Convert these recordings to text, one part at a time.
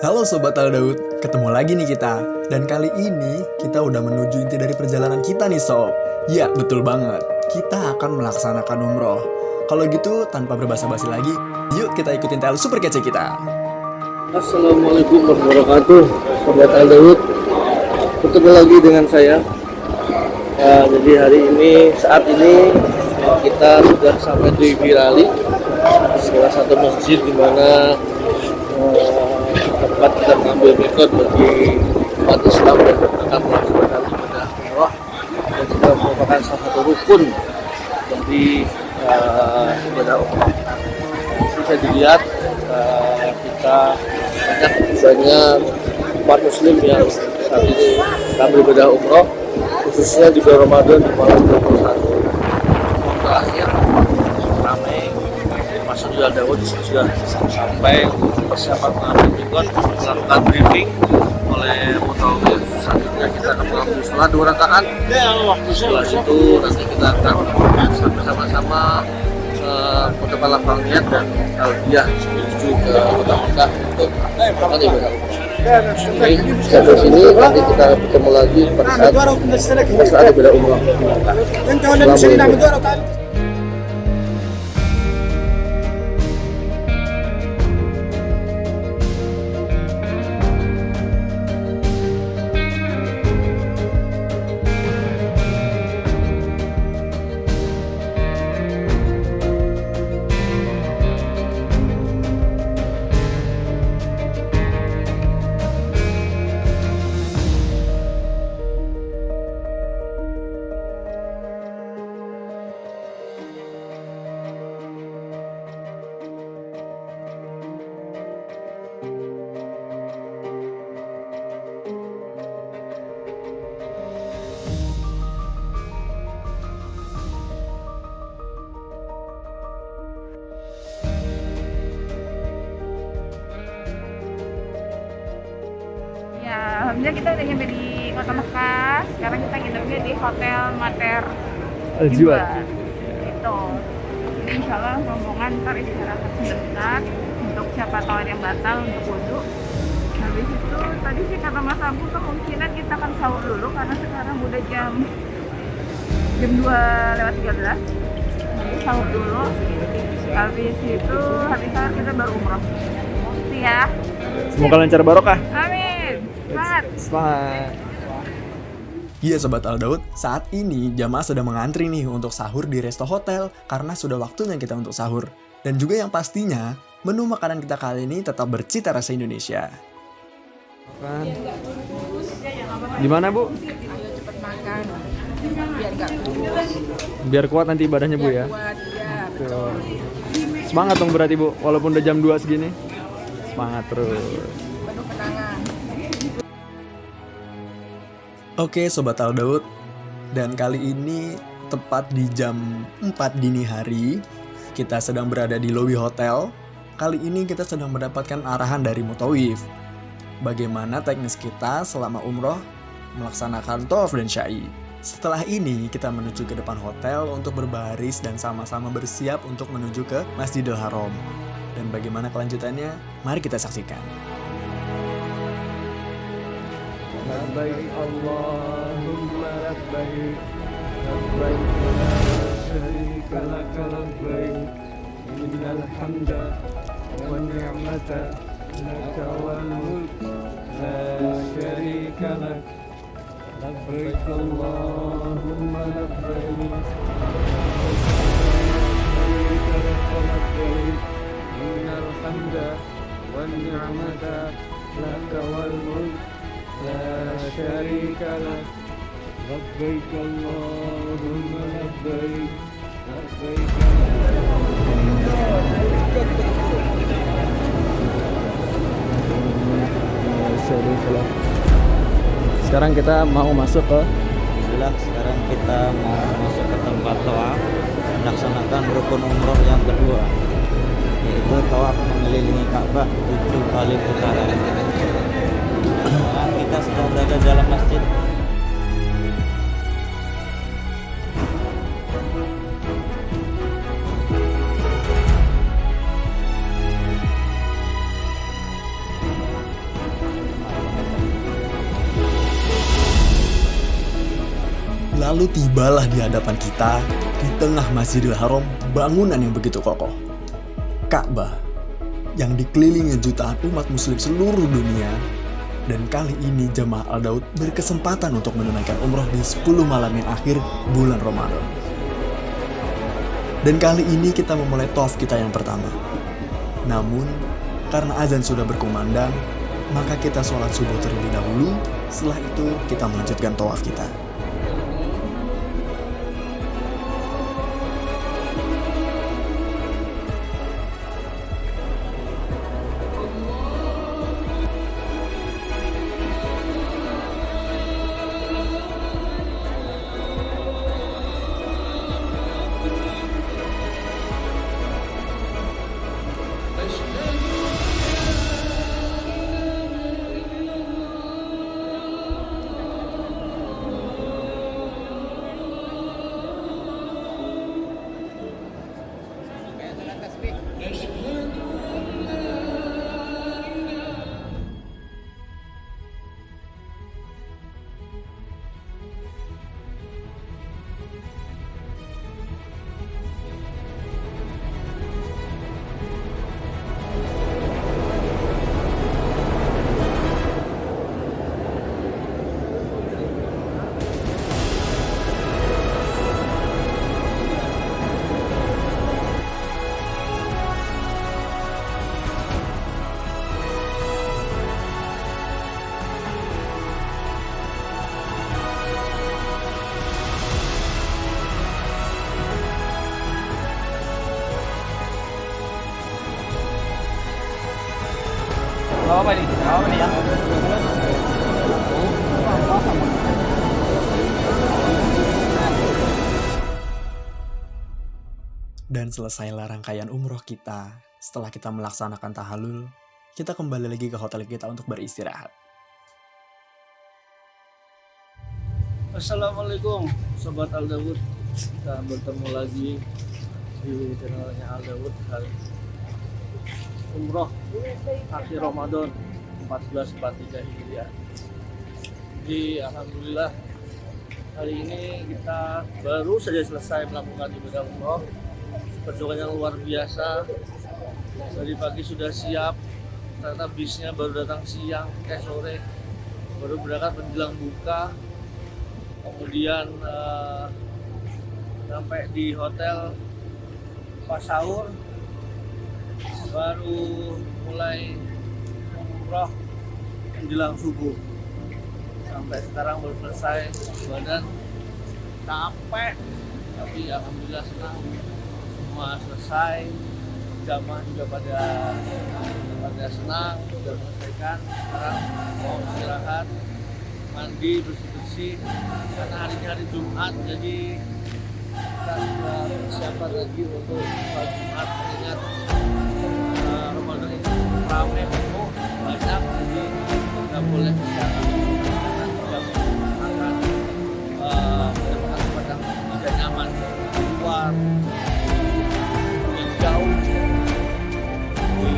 Halo Sobat Aldaud, ketemu lagi nih kita. Dan kali ini kita udah menuju inti dari perjalanan kita nih Sob. Ya, betul banget. Kita akan melaksanakan umroh. Kalau gitu, tanpa berbasa-basi lagi, yuk kita ikutin TL super kece kita. Assalamualaikum warahmatullahi wabarakatuh, Sobat Aldaud. Ketemu lagi dengan saya. Jadi hari ini, saat ini kita sudah sampai di Wirali, salah satu masjid di mana tempat kita mengambil mikot bagi umat Islam dan akan melaksanakan ibadah umrah, dan juga merupakan salah satu rukun dari ibadah umrah. Bisa dilihat kita banyak umat Muslim yang saat ini akan beribadah umrah, khususnya di bulan Ramadan di malam 21. Terakhir ramai masuk di Aldaud sudah sampai persiapan mengambil mikot, melakukan briefing oleh mutawif. Selanjutnya kita akan mengambil sholat 2 rakaat. Setelah itu nanti kita akan bersama-sama mendapat lapang niat dan talbiyah menuju ke kota Mekah untuk melakukan ibadah umrah. Sampai sini nanti kita bertemu lagi pada saat ibadah umrah di Mekah. Assalamualaikum. Alhamdulillah kita udah nyampe di Kota Mekah. Sekarang kita nginepnya di Hotel Mater Al-Jiwad. Itu. Jadi insya Allah rombongan ntar istirahat sebentar untuk siapa tahu ada yang batal untuk wudhu. Habis itu tadi sih kata Mas Abu kemungkinan kita akan sahur dulu karena sekarang udah jam 2:13. Jadi sahur dulu. Habis itu habis sahur kita baru umroh. Makasih ya. Semoga lancar barokah. Amin. Semangat. Semangat. Iya Sobat Al Daud, saat ini jamaah sedang mengantri nih untuk sahur di resto hotel karena sudah waktunya kita untuk sahur. Dan juga yang pastinya, menu makanan kita kali ini tetap bercita rasa Indonesia. Gimana Bu? Ayo cepet makan biar gak kurus, Biar kuat nanti ibadahnya Bu ya. kuat ya, betul. Semangat dong berarti Bu, walaupun udah jam 2 segini. Semangat terus. Penuh kenangan. Oke Sobat Al Daud, dan kali ini tepat di jam 4 dini hari, kita sedang berada di lobi hotel. Kali ini kita sedang mendapatkan arahan dari Mutawif. Bagaimana teknis kita selama umroh melaksanakan tawaf dan sya'i. Setelah ini kita menuju ke depan hotel untuk berbaris dan sama-sama bersiap untuk menuju ke Masjidil Haram. Dan bagaimana kelanjutannya? Mari kita saksikan. لبيك اللهم لبيك لبيك لا شريك لك لبيك إن الحمد والنعمة لك والملك لا شريك لك لبيك اللهم لبيك شريك لك لبيك إن الحمد والنعمة لك والملك لا شريك لك لبيك اللهم لبيك لبيك Sekarang kita mau masuk ke Sekarang kita mau masuk ke tempat tawaf melaksanakan rukun umroh yang kedua, yaitu tawaf mengelilingi Ka'bah 7 kali putaran. Sekarang kita sedang berada di dalam masjid. Lalu tibalah di hadapan kita, di tengah Masjidil Haram, bangunan yang begitu kokoh. Ka'bah, yang dikelilingi jutaan umat muslim seluruh dunia. Dan kali ini jamaah Al Daud berkesempatan untuk menunaikan umroh di 10 malam yang akhir bulan Ramadan. Dan kali ini kita memulai tawaf kita yang pertama. Namun, karena azan sudah berkumandang, maka kita sholat subuh terlebih dahulu, setelah itu kita melanjutkan tawaf kita. Apa ini? Apa ini ya? Dan selesailah rangkaian umroh kita. Setelah kita melaksanakan tahallul, kita kembali lagi ke hotel kita untuk beristirahat. Assalamualaikum Sobat Al Daud. Kita bertemu lagi di channelnya Al Daud. Umroh akhir Ramadan 1443 Hijriah. Jadi alhamdulillah hari ini kita baru saja selesai melakukan ibadah umroh. Perjuangan yang luar biasa. Dari pagi sudah siap, ternyata bisnya baru datang siang, sore, baru berangkat menjelang buka. kemudian sampai di hotel pas sahur, baru mulai umroh menjelang subuh. Sampai sekarang belum selesai, badan capek, tapi alhamdulillah senang semua selesai. Jamaah juga pada senang, sudah menyelesaikan. Sekarang mau istirahat, mandi, bersih-bersih, karena hari ini hari Jumat, jadi kita sudah persiapan lagi untuk sholat Jumat. Mengingat Ramadan itu ramai penuh, banyak, jadi nggak boleh kesiangan karena tidak akan mendapatkan tempat yang tidak nyaman, keluar yang jauh. Jadi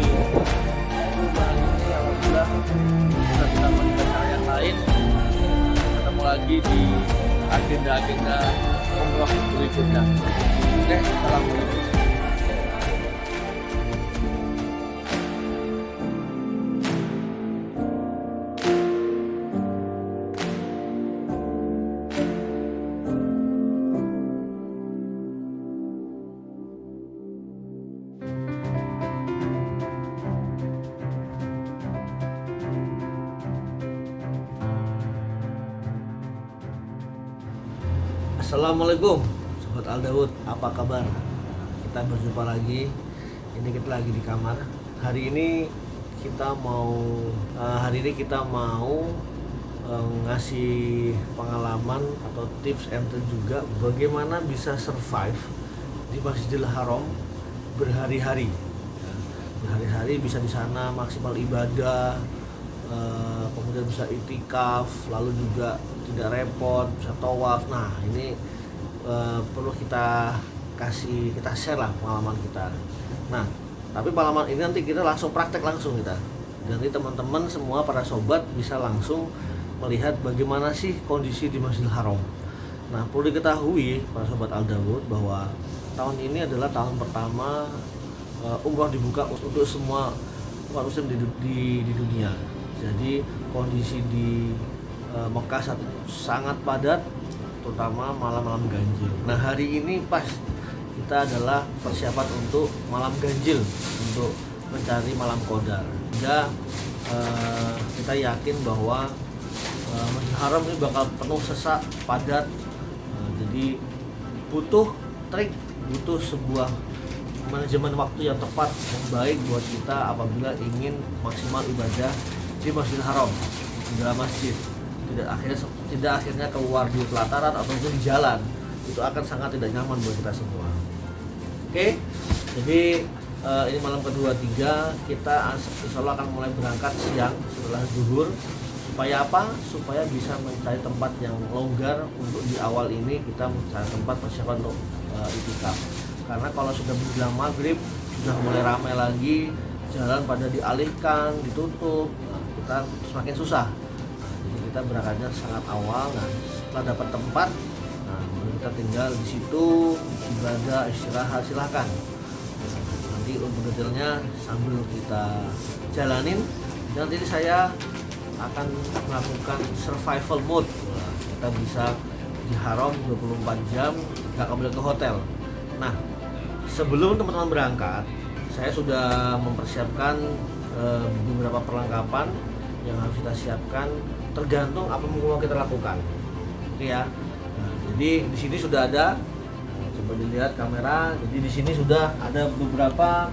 perubahan ini alhamdulillah kita bisa melakukan cara yang lain. Ketemu lagi di agenda-agenda umroh berikutnya. Oke, assalamualaikum. Assalamualaikum Sobat Al Daud, apa kabar? Kita berjumpa lagi. Ini kita lagi di kamar. Hari ini kita mau ngasih pengalaman atau tips and trick juga bagaimana bisa survive di Masjidil Haram berhari-hari. Berhari-hari bisa di sana maksimal ibadah, kemudian bisa itikaf, lalu juga tidak repot, bisa tawaf. Nah, ini perlu kita share lah pengalaman kita. Nah, tapi pengalaman ini nanti kita langsung praktek langsung kita. Jadi teman-teman semua para sobat bisa langsung melihat bagaimana sih kondisi di Masjidil Haram. Nah, perlu diketahui para sobat Al Daud bahwa tahun ini adalah tahun pertama umroh dibuka untuk semua umat muslim di dunia. Jadi kondisi di Mekah saat itu sangat padat, terutama malam-malam ganjil. Nah, hari ini pas kita adalah persiapan untuk malam ganjil, untuk mencari malam qadar. Sehingga kita yakin bahwa Masjidil Haram ini bakal penuh sesak, padat. Jadi butuh trik, butuh sebuah manajemen waktu yang tepat, yang baik buat kita apabila ingin maksimal ibadah di Masjidil Haram, di dalam masjid. Tidak akhirnya keluar di pelataran ataupun di jalan. Itu akan sangat tidak nyaman buat kita semua. Oke, jadi ini malam kedua tiga, kita insya Allah akan mulai berangkat siang setelah zuhur. Supaya apa? Supaya bisa mencari tempat yang longgar untuk di awal ini kita mencari tempat persiapan untuk itikaf. Karena kalau sudah menjelang maghrib sudah mulai ramai lagi, jalan pada dialihkan, ditutup, kita semakin susah. Kita berangkatnya sangat awal. Nah, setelah dapat tempat, nah, kita tinggal di situ ibadah, istirahat, silahkan. Nanti untuk detailnya sambil kita jalanin. Nanti saya akan melakukan survival mode. Nah, kita bisa di Haram 24 jam, nggak kembali ke hotel. Nah, sebelum teman-teman berangkat, saya sudah mempersiapkan beberapa perlengkapan yang harus kita siapkan tergantung apa yang mau kita lakukan. Oke ya. Nah, jadi di sini sudah ada, coba dilihat kamera. Jadi di sini sudah ada beberapa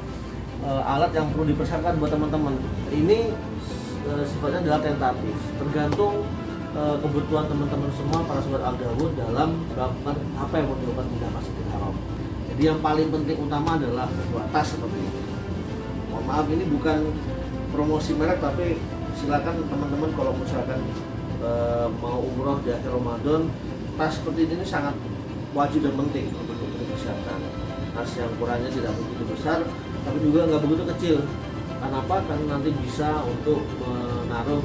alat yang perlu dipersiapkan buat teman-teman. Ini sifatnya adalah tentatif, tergantung kebutuhan teman-teman semua para sobat Al Daud dalam melakukan apa yang mau dilakukan di Masjidil Haram. Jadi yang paling penting utama adalah sebuah tas seperti ini. Mohon maaf, ini bukan promosi merek, tapi silakan teman-teman kalau misalkan mau umroh di akhir Ramadan, tas seperti ini sangat wajib dan penting untuk dipersiapkan. Tas yang ukurannya tidak begitu besar, tapi juga nggak begitu kecil. Kenapa? Karena nanti bisa untuk menaruh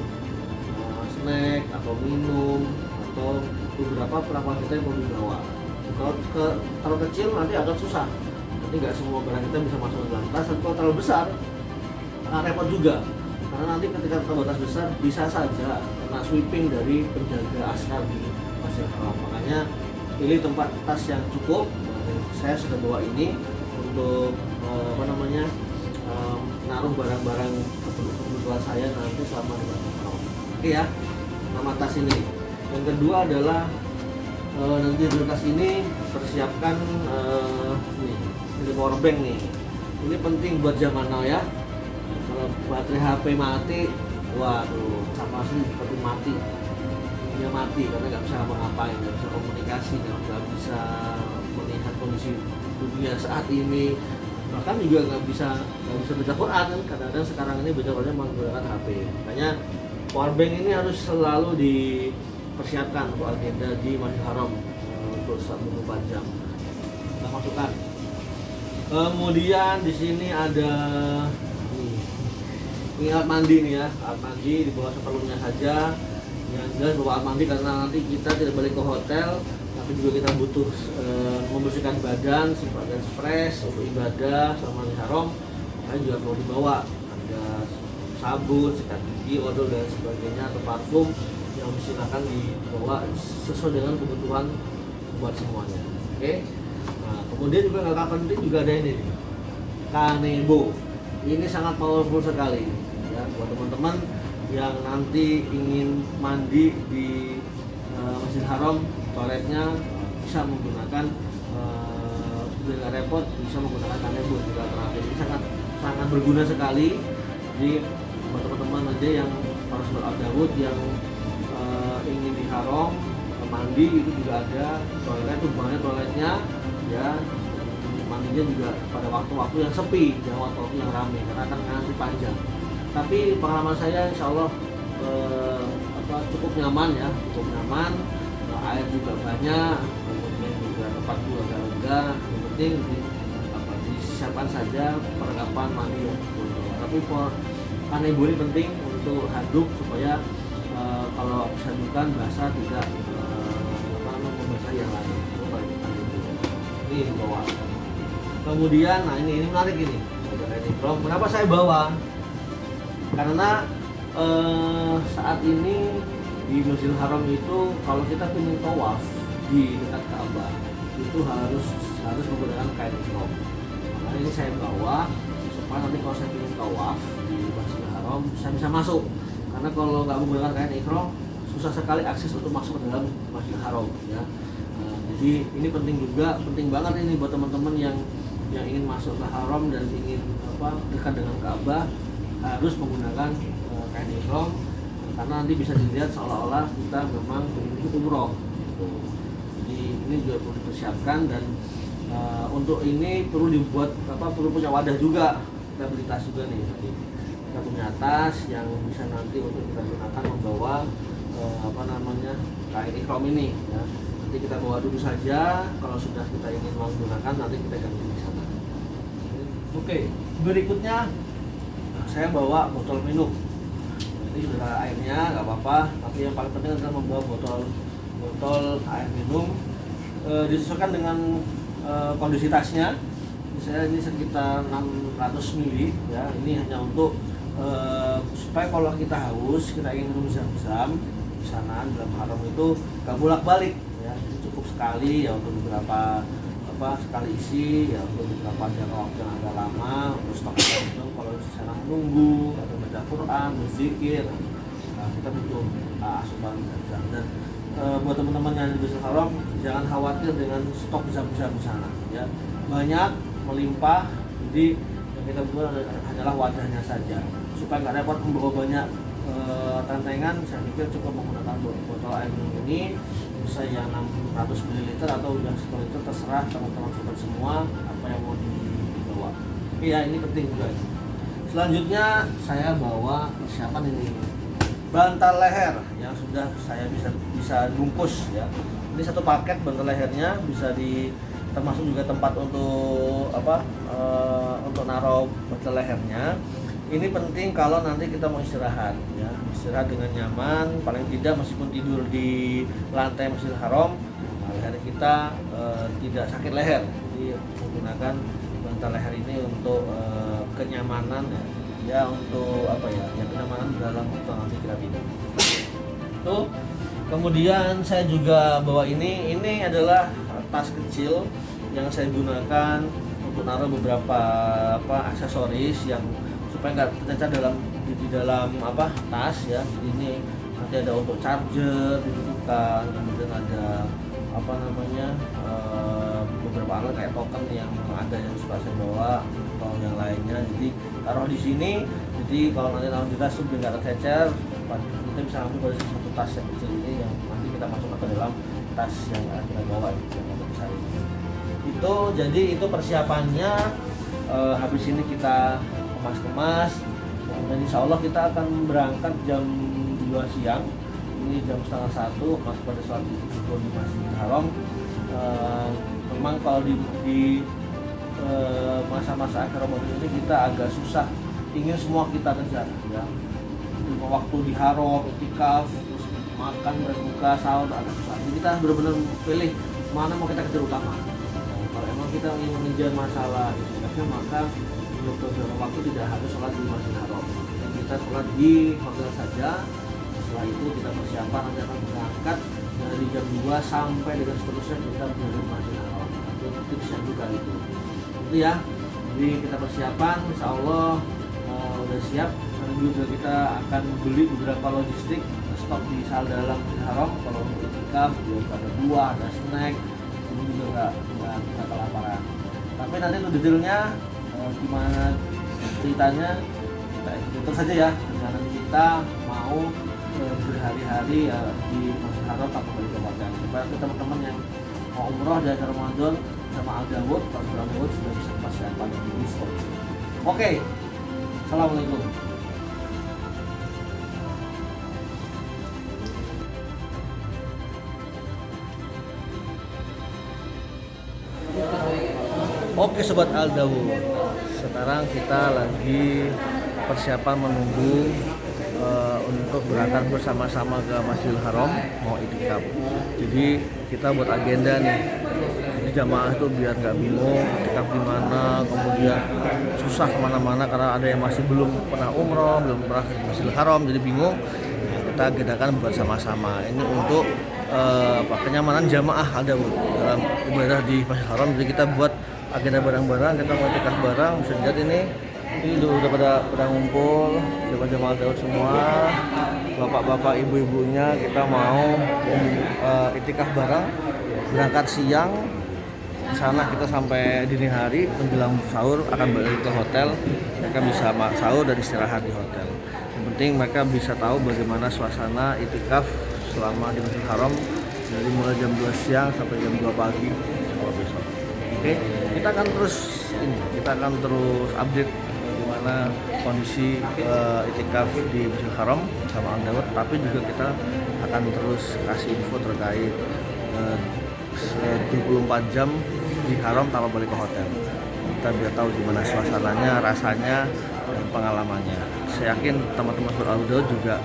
snack atau minum atau beberapa peralatan kita yang mau dibawa. Kalau terlalu kecil nanti agak susah. Nanti nggak semua barang kita bisa masuk ke dalam tas. Dan kalau terlalu besar, akan repot juga. Karena nanti ketika kita batas besar bisa saja kena sweeping dari penjaga askar di Masjidil Haram. Makanya pilih tempat tas yang cukup. Saya sudah bawa ini untuk naruh barang-barang kebutuhan saya nanti selama di Masjidil Haram. Oke ya, nama tas ini. Yang kedua adalah nanti di tas ini persiapkan ini power bank nih. Ini penting buat zaman now ya. Kalau baterai HP mati, waduh, sama sih seperti mati. Dia mati karena nggak bisa ngapa-ngapain, nggak bisa komunikasi, nggak bisa melihat kondisi dunia saat ini. Bahkan juga nggak bisa baca Quran kan. Kadang-kadang sekarang ini baca Quran menggunakan HP. Makanya power bank ini harus selalu dipersiapkan untuk agenda di Masjidil Haram untuk 24 jam. Kita masukkan. Kemudian di sini ada ini alat mandi nih ya, alat mandi di bawah seperlunya saja. Yang jelas bawa alat mandi karena nanti kita tidak balik ke hotel, tapi juga kita butuh membersihkan badan, badan fresh untuk ibadah selama di Haram. Makanya juga perlu dibawa, ada sabun, sikat gigi, odol dan sebagainya atau parfum yang silakan dibawa sesuai dengan kebutuhan buat semuanya. Oke. Nah, kemudian juga nggak kalah penting juga ada ini nih, Kanebo. Ini sangat powerful sekali ya buat teman-teman yang nanti ingin mandi di Masjidil Haram, toiletnya bisa menggunakan tidak repot, bisa menggunakan Kanebo juga terakhir. Ini sangat berguna sekali di buat teman-teman aja yang para sahabat Al Dawud yang ingin di Haram mandi, itu juga ada toilet, tujuannya toiletnya ya, mandinya juga pada waktu-waktu yang sepi, jangan waktu-waktu yang ramai karena akan ngantri panjang. Tapi pengalaman saya insya Allah cukup nyaman ya, cukup nyaman, air juga banyak, kemudian juga tempat juga agak lega. Yang penting disiapkan saja perlengkapan mandi yang cukup. Tapi Kanebo ini penting untuk handuk supaya kalau habis handukan basah tidak membasahi yang lain. Ini bawa. Kemudian, nah ini menarik ini. Kenapa saya bawa? Karena saat ini di Masjidil Haram itu kalau kita ingin tawaf di dekat Ka'bah itu harus menggunakan kain ihram. Makanya ini saya bawa supaya nanti kalau saya ingin tawaf di Masjidil Haram saya bisa masuk. Karena kalau nggak menggunakan kain ihram susah sekali akses untuk masuk ke dalam Masjidil Haram ya. Jadi ini penting banget ini buat teman-teman yang ingin masuk ke Haram dan ingin dekat dengan Ka'bah harus menggunakan kain ihram karena nanti bisa dilihat seolah-olah kita memang ingin umroh. Jadi ini juga perlu dipersiapkan dan untuk ini perlu dibuat perlu punya wadah juga, kita beli tas juga nih. Jadi kita punya tas yang bisa nanti untuk kita gunakan membawa kain ihram ini ya. Nanti kita bawa dulu saja, kalau sudah kita ingin menggunakan nanti kita ganti di sana. Oke, berikutnya saya bawa botol minum. Ini sudah ada airnya, nggak apa-apa. Tapi yang paling penting adalah membawa botol air minum. Disesuaikan dengan kondisi tasnya. Saya ini sekitar 600 ml ya. Ini hanya untuk supaya kalau kita haus, kita ingin minum zam-zam di sana di dalam Haram itu nggak bolak-balik. Ya, jadi cukup sekali ya untuk beberapa sekali isi ya untuk beberapa jangka waktu yang agak lama untuk stok minum kalau di sana menunggu atau baca Quran, berzikir, kita butuh asupan zam-zam. Dan buat teman-teman yang di Masjidil Haram jangan khawatir dengan stok zam-zam di sana ya, banyak melimpah. Jadi yang kita butuh hanyalah wadahnya saja supaya nggak repot membawa banyak tantengan. Saya pikir cukup menggunakan botol air minum ini, bisa yang 600 ml atau yang 10 liter, terserah teman-teman sobat semua apa yang mau dibawa. Tapi ya ini penting juga. Selanjutnya saya bawa persiapan ini bantal leher yang sudah saya bisa bungkus ya. Ini satu paket bantal lehernya, bisa termasuk juga tempat untuk untuk naruh bantal lehernya. Ini penting kalau nanti kita mau istirahat ya, istirahat dengan nyaman, paling tidak meskipun tidur di lantai Masjidil Haram, leher kita tidak sakit leher. Jadi menggunakan bantal leher ini untuk kenyamanan ya, untuk kenyamanan dalam waktu nanti kita tidur. Itu Kemudian saya juga bawa ini adalah tas kecil yang saya gunakan untuk naruh beberapa aksesoris yang supaya nggak tercecer di dalam tas ya. Jadi ini nanti ada untuk charger dibutuhkan, kemudian ada beberapa alat kayak token yang ada yang suka saya bawa atau yang lainnya. Jadi taruh di sini. Jadi kalau nanti taruh di tas itu nggak tercecer, kita bisa ambil dari satu tas yang kecil ini yang nanti kita masukkan ke dalam tas yang kita bawa yang agak besar ini. Jadi itu persiapannya. Habis ini kita kemas-kemas dan insya Allah kita akan berangkat jam 2 siang. Ini jam setengah 1 masuk pada sholat zuhur di Masjidil Haram. Memang kalau di masa-masa akhir Ramadan ini kita agak susah, ingin semua kita kejar ya. Waktu di haram, iktikaf, terus makan, berbuka, sahur agak susah. Jadi kita benar-benar pilih mana mau kita kejar utama. Kalau emang kita ingin mengejar masalah iktikafnya, maka untuk beberapa waktu tidak harus sholat di Masjidil Haram. Kita sholat di hotel saja. Setelah itu kita persiapan nanti akan berangkat dari jam 2 sampai dengan seterusnya kita berada di Masjidil Haram. Itu tipsnya juga itu ya. Jadi kita persiapan, insya Allah udah siap. Nanti juga kita akan beli beberapa logistik stok di dalam Haram. Kalau untuk iktikaf ada buah, ada snack, ini juga nggak kelaparan. Tapi nanti untuk detailnya gimana ceritanya kita ikutin saja ya. Karena kita mau berhari-hari di Masjidil Haram tanpa balik ke hotel. Supaya teman-teman yang mau umroh dari Ramadan sama Al Dawud, Al Dawud sudah bisa persiapan di diskon. Oke, assalamualaikum. Oke sobat Al Dawud, sekarang kita lagi persiapan menunggu untuk berangkat bersama-sama ke Masjidil Haram mau iktikaf. Jadi kita buat agenda nih, jadi jamaah itu biar nggak bingung iktikaf di mana, kemudian susah kemana-mana karena ada yang masih belum pernah umroh, belum pernah ke Masjidil Haram, jadi bingung. Kita agendakan bersama-sama ini untuk kenyamanan jamaah Al Dawud dalam ibadah di Masjidil Haram. Jadi kita buat agenda barang-barang, kita mau iktikaf barang. Bisa dilihat ini udah pada ngumpul jamaah Al Dawud semua, bapak-bapak ibu-ibunya. Kita mau iktikaf barang, berangkat siang di sana, kita sampai dini hari menjelang sahur akan balik ke hotel. Mereka bisa sahur dan istirahat di hotel. Yang penting mereka bisa tahu bagaimana suasana iktikaf selama di Masjidil Haram dari mulai jam 2 siang sampai jam 2 pagi kalau besok. Oke, kita akan terus update bagaimana kondisi iktikaf di Masjidil Haram sama Al Dawud, tapi juga kita akan terus kasih info terkait 24 jam di Haram tanpa balik ke hotel. Kita biar tahu gimana suasananya, rasanya, dan pengalamannya. Saya yakin teman-teman Al Dawud juga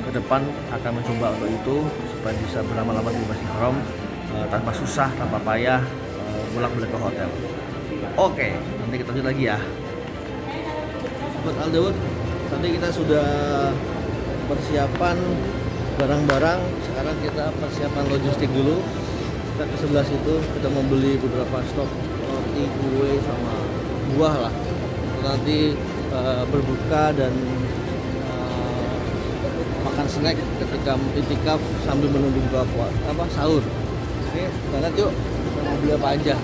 ke depan akan mencoba untuk itu supaya bisa berlama-lama di Masjidil Haram tanpa susah, tanpa payah bolak-balik ke hotel. Oke, nanti kita lanjut lagi ya. Sobat Al Dawud, tadi kita sudah persiapan barang-barang, sekarang kita persiapan logistik dulu. Kita ke sebelah situ, kita mau beli beberapa stok roti, kue, sama buah lah. Kita nanti berbuka dan makan snack ketika iktikaf sambil menunggu sahur. Oke, berangkat yuk. Kita mau beli apa aja.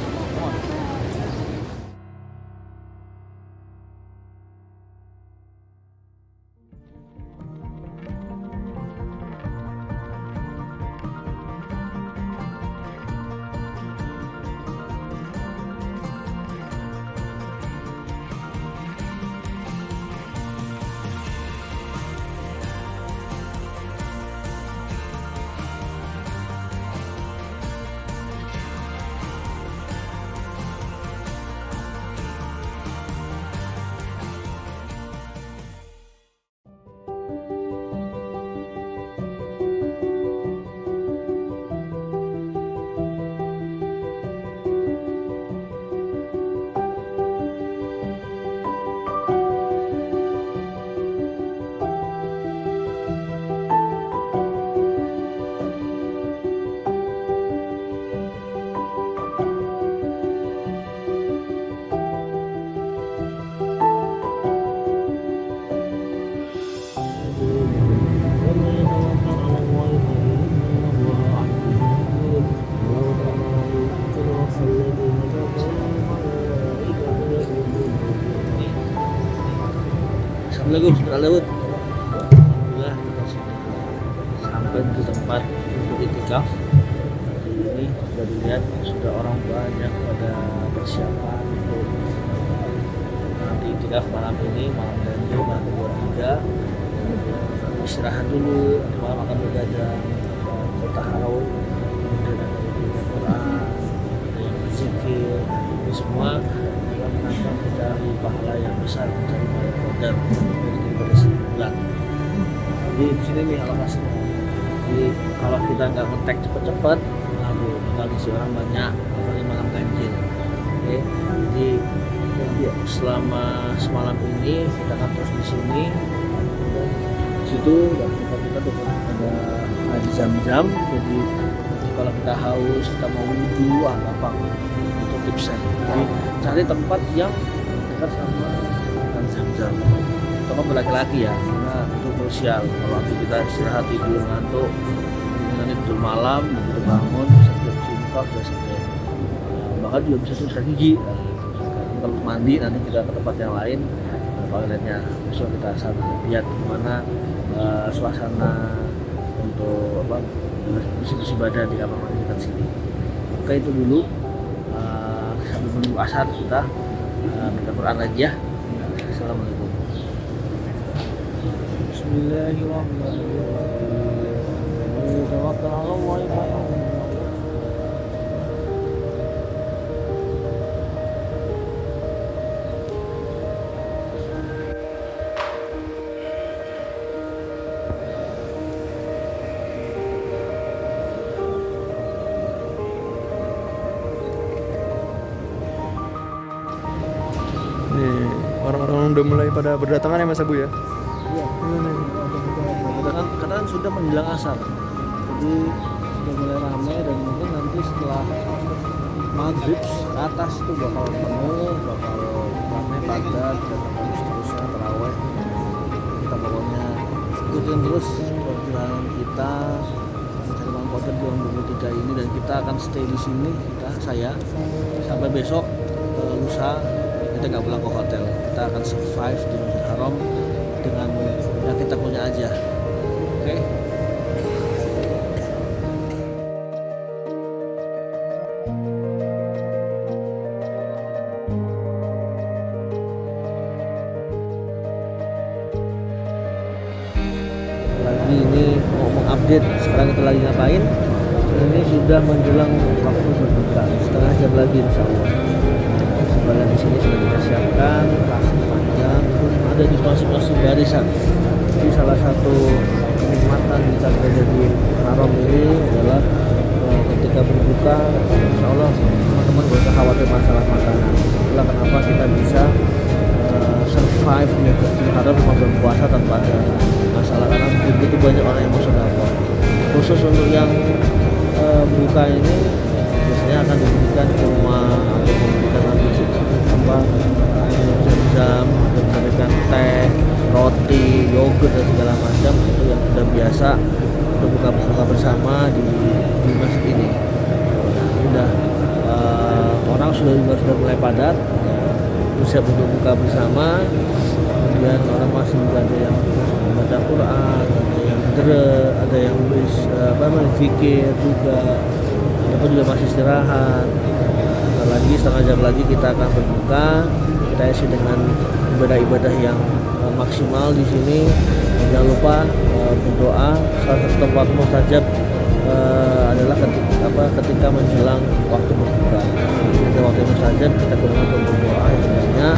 Bismillah Daud. Alhamdulillah kita sudah sampai di tempat untuk itikaf. Hari ini sudah dilihat sudah orang banyak pada persiapan untuk nanti itikaf malam ini, malam ganjil, malam kedua tiga. Istirahat dulu, nanti malam akan begadang kota Harau, kemudian ada yang Quran, ada yang berzikir, ini semua dalam rangka mencari pahala yang besar, mencari pahala qadar daripada sebulan. Jadi di sini nih alokasinya. Jadi kalau kita nggak ngetek cepet-cepet, aduh bakal diisi orang banyak, apalagi malam ganjil. Oke, jadi selama semalam ini kita akan terus di sini. Situ dan kita tuh ada Zam-Zam, jadi nanti kalau kita haus, kita mau wudhu, gampang itu tipsnya. Jadi cari tempat yang dekat sama Zam-Zam. Terutama berlaki-laki ya, karena itu krusial. Kalau nanti kita istirahat tidur ngantuk, nanti tidur malam, begitu bangun bisa tidur simpel, bisa sampai bahkan juga bisa susah gigi. Kalau mandi nanti kita ke tempat yang lain, toiletnya besok kita lihat gimana suasana untuk bersih badan di kamar mandi dekat sini. Oke, itu dulu sambil menunggu asar kita baca Quran lagi ya. Assalamualaikum. Bismillahirrahmanirrahim. Tawakkal 'ala Allah. Nih, orang-orang udah mulai pada berdatangan ya Mas Abu ya? Iya. Karena kan sudah menjelang asar, jadi sudah mulai ramai dan mungkin nanti setelah maghrib ke atas itu bakal penuh, bakal ramai padat dan akan seterusnya terawih. Kita pokoknya ikutin terus perjalanan kita mencari malam qadar 2023 ini, dan kita akan stay di sini saya sampai besok lusa. Kita nggak pulang ke hotel, kita akan survive di Masjidil Haram dengan yang kita punya aja. Oke? Lagi ini mau mengupdate sekarang kita lagi ngapain. Ini sudah menjelang waktu berbuka, setengah jam lagi insya Allah. Sebagian di sini sudah kita siapkan plastik panjang, ada di masing-masing barisan. Jadi salah satu kenikmatan kita berada di haram ini adalah ketika berbuka, insya Allah teman-teman gak usah khawatir masalah makanan. Itulah kenapa kita bisa survive di haram sama berpuasa tanpa ada masalah, karena begitu banyak orang yang mau sedekah. Khusus untuk yang buka ini biasanya akan diberikan kurma atau diberikan habis jam, diberikan teh, roti, yogurt dan segala macam. Itu yang sudah biasa untuk buka bersama di masjid ini. Sudah orang sudah mulai padat, siap untuk buka bersama. Kemudian orang masih ada yang membaca Quran, ada yang ada yang berfikir juga, ada juga masih istirahat. Lagi setengah jam lagi kita akan berbuka. Kita isi dengan ibadah-ibadah yang maksimal di sini. Jangan lupa berdoa. Salah satu tempat mustajab adalah ketika menjelang waktu berbuka. Ketika waktu mustajab kita gunakan untuk berdoa yang banyak.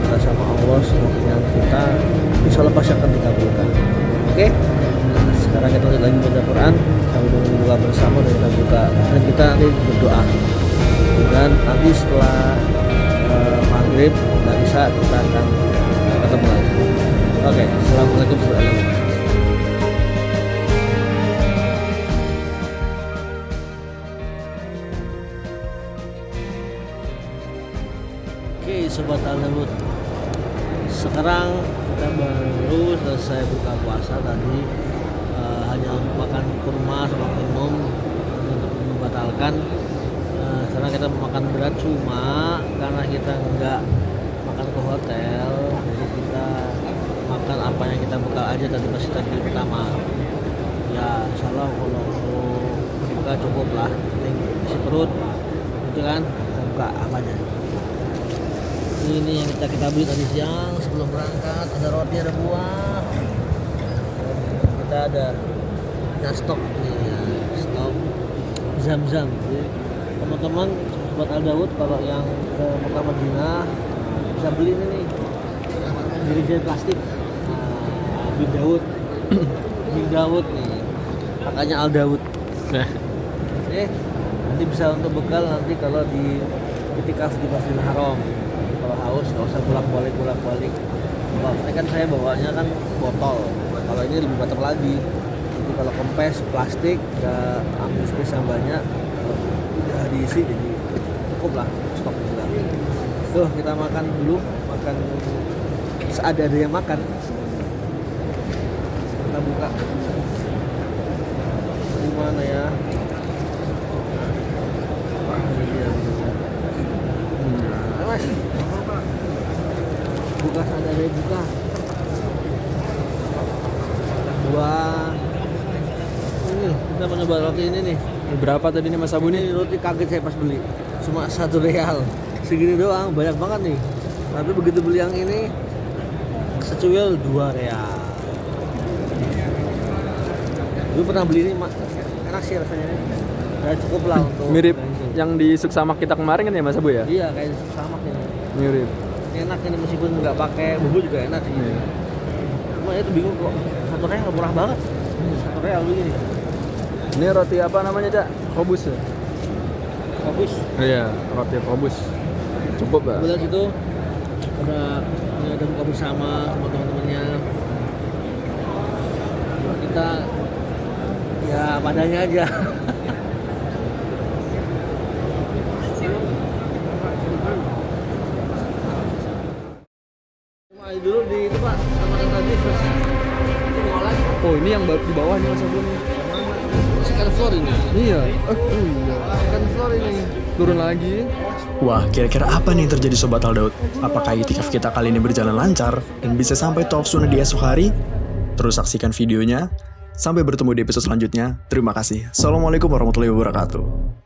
Kita sama Allah semoga kita insya Allah pasti akan dikabulkan. Oke? Nah, sekarang kita lagi baca Quran sambil berbuka bersama dan kita buka. Dan kita nanti berdoa. Dan nanti setelah maghrib dan isya kita akan ketemu lagi. Oke, assalamualaikum warahmatullahi wabarakatuh. Oke, sobat Al-Dawud, sekarang kita baru selesai buka puasa tadi. Hanya makan kurma sama minum untuk membatalkan. Karena kita makan berat, cuma karena kita nggak makan ke hotel, jadi kita makan apa yang kita bekal aja tadi pas kita kali pertama. Ya insyaallah kalau buka cukup lah, penting isi perut gitu kan, kita buka apa aja. Ini yang kita beli tadi siang sebelum berangkat, ada roti, ada buah. Kita ada stok nih, stok Zam-Zam. Jadi, teman-teman buat Al Daud kalau yang ke Mekah Madinah bisa beli ini nih, jari plastik. Bin Daud, Bin Daud nih, kakaknya Al Daud. Nah, nanti bisa untuk bekal nanti kalau di itikaf di Masjidil Haram. Kalau haus nggak usah bolak-balik. Kalau ini kan saya bawanya kan botol. Kalau ini lebih better lagi. Jadi kalau kempes plastik nggak ambil space yang banyak, udah diisi jadi cukup lah stok kita. Tuh kita makan dulu, makan seadanya yang makan. Kita buka. Di mana ya? Wah, ini dia. Mas. Buka seadanya buka. Buah. Ini kita mau coba roti ini nih. Berapa tadi nih Mas Abu nih? Ini roti kaget saya pas beli, cuma 1 real. Segini doang, banyak banget nih. Tapi begitu beli yang ini secuil 2 real. Dulu pernah beli ini, enak sih rasanya. Ya cukup lah untuk Mirip bensin. yang di Suksamak kita kemarin kan ya Mas Abu ya? Iya kayak sama ini. Mirip. Enak ini meskipun nggak pakai bumbu juga enak sih. Iya. Cuma itu bingung kok 1 real murah banget. 1 real begini. Ini roti apa namanya, Cak? Kobus ya? Bagus. Iya, roti kobus. Cukup, Pak. Kemudian situ ada buka bersama sama teman-temannya. Kita ya padanya aja. Cuma dulu di itu Pak, teman tadi terus itu mau lagi. Oh, ini yang di bawah nih Mas Abu nih. Second floor ini. Iya. Iya. Second floor ini. Turun lagi. Wah, kira-kira apa nih yang terjadi Sobat Al Daud? Apakah itikaf kita kali ini berjalan lancar dan bisa sampai tawaf sunnah di esok hari? Terus saksikan videonya. Sampai bertemu di episode selanjutnya. Terima kasih. Assalamualaikum warahmatullahi wabarakatuh.